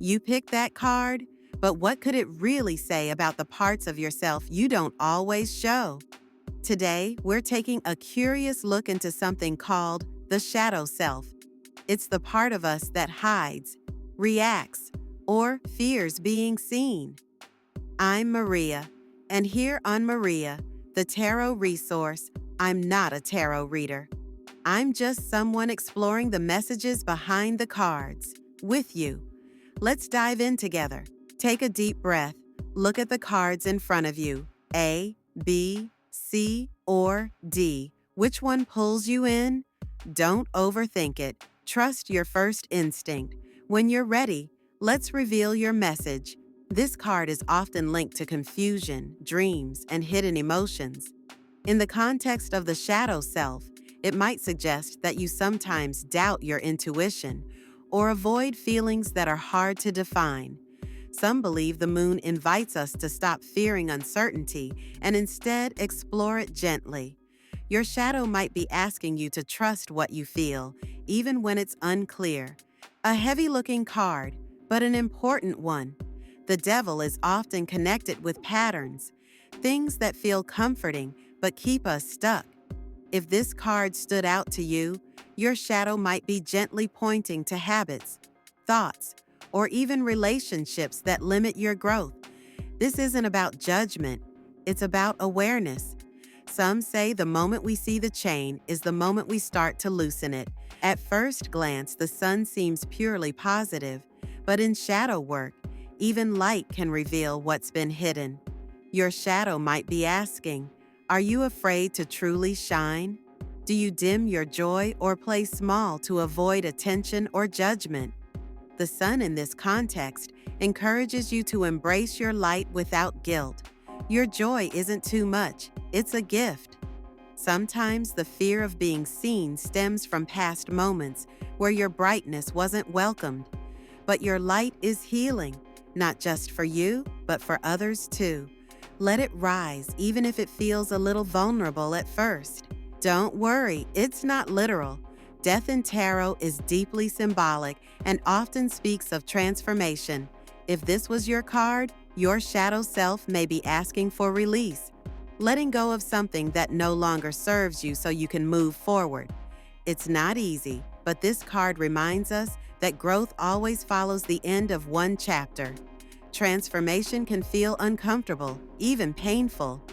You picked that card, but what could it really say about the parts of yourself you don't always show? Today, we're taking a curious look into something called the shadow self. It's the part of us that hides, reacts, or fears being seen. I'm Maria, and here on Maria, the tarot resource, I'm not a tarot reader. I'm just someone exploring the messages behind the cards with you. Let's dive in together. Take a deep breath. Look at the cards in front of you. A, B, C, or D. Which one pulls you in? Don't overthink it. Trust your first instinct. When you're ready, let's reveal your message. This card is often linked to confusion, dreams, and hidden emotions. In the context of the shadow self, it might suggest that you sometimes doubt your intuition or avoid feelings that are hard to define. Some believe the moon invites us to stop fearing uncertainty and instead explore it gently. Your shadow might be asking you to trust what you feel, even when it's unclear. A heavy-looking card, but an important one. The devil is often connected with patterns, things that feel comforting but keep us stuck. If this card stood out to you, your shadow might be gently pointing to habits, thoughts, or even relationships that limit your growth. This isn't about judgment, it's about awareness. Some say the moment we see the chain is the moment we start to loosen it. At first glance, the sun seems purely positive, but in shadow work, even light can reveal what's been hidden. Your shadow might be asking, are you afraid to truly shine? Do you dim your joy or play small to avoid attention or judgment? The sun in this context encourages you to embrace your light without guilt. Your joy isn't too much, it's a gift. Sometimes the fear of being seen stems from past moments where your brightness wasn't welcomed. But your light is healing, not just for you, but for others too. Let it rise even if it feels a little vulnerable at first. Don't worry, it's not literal. Death in tarot is deeply symbolic and often speaks of transformation. If this was your card, your shadow self may be asking for release, letting go of something that no longer serves you so you can move forward. It's not easy, but this card reminds us that growth always follows the end of one chapter. Transformation can feel uncomfortable, even painful,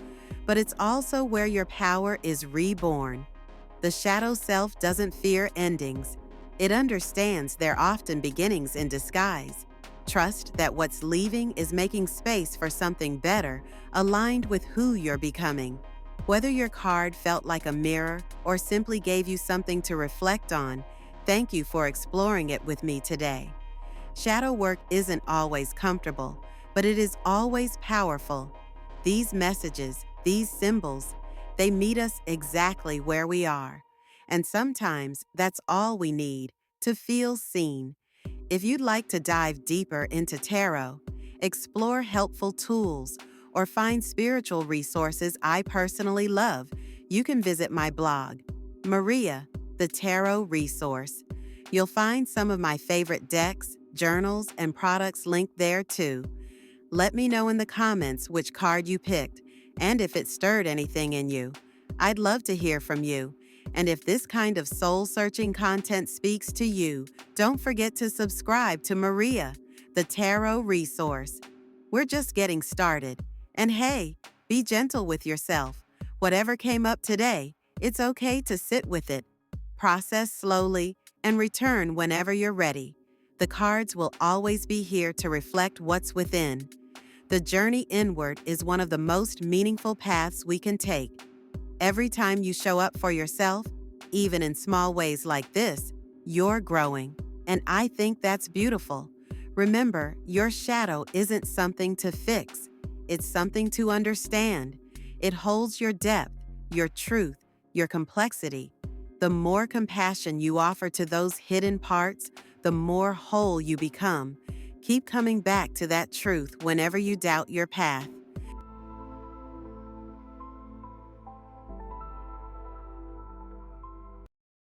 but it's also where your power is reborn. The shadow self doesn't fear endings. It understands they're often beginnings in disguise. Trust that what's leaving is making space for something better, aligned with who you're becoming. Whether your card felt like a mirror or simply gave you something to reflect on, thank you for exploring it with me today. Shadow work isn't always comfortable, but it is always powerful. These messages, these symbols, they meet us exactly where we are. And sometimes that's all we need, to feel seen. If you'd like to dive deeper into tarot, explore helpful tools, or find spiritual resources I personally love, you can visit my blog, Maria, the Tarot Resource. You'll find some of my favorite decks, journals, and products linked there too. Let me know in the comments which card you picked and if it stirred anything in you. I'd love to hear from you. And if this kind of soul-searching content speaks to you, don't forget to subscribe to Maria, the Tarot Resource. We're just getting started. And hey, be gentle with yourself. Whatever came up today, it's okay to sit with it. Process slowly and return whenever you're ready. The cards will always be here to reflect what's within. The journey inward is one of the most meaningful paths we can take. Every time you show up for yourself, even in small ways like this, you're growing. And I think that's beautiful. Remember, your shadow isn't something to fix. It's something to understand. It holds your depth, your truth, your complexity. The more compassion you offer to those hidden parts, the more whole you become. Keep coming back to that truth whenever you doubt your path.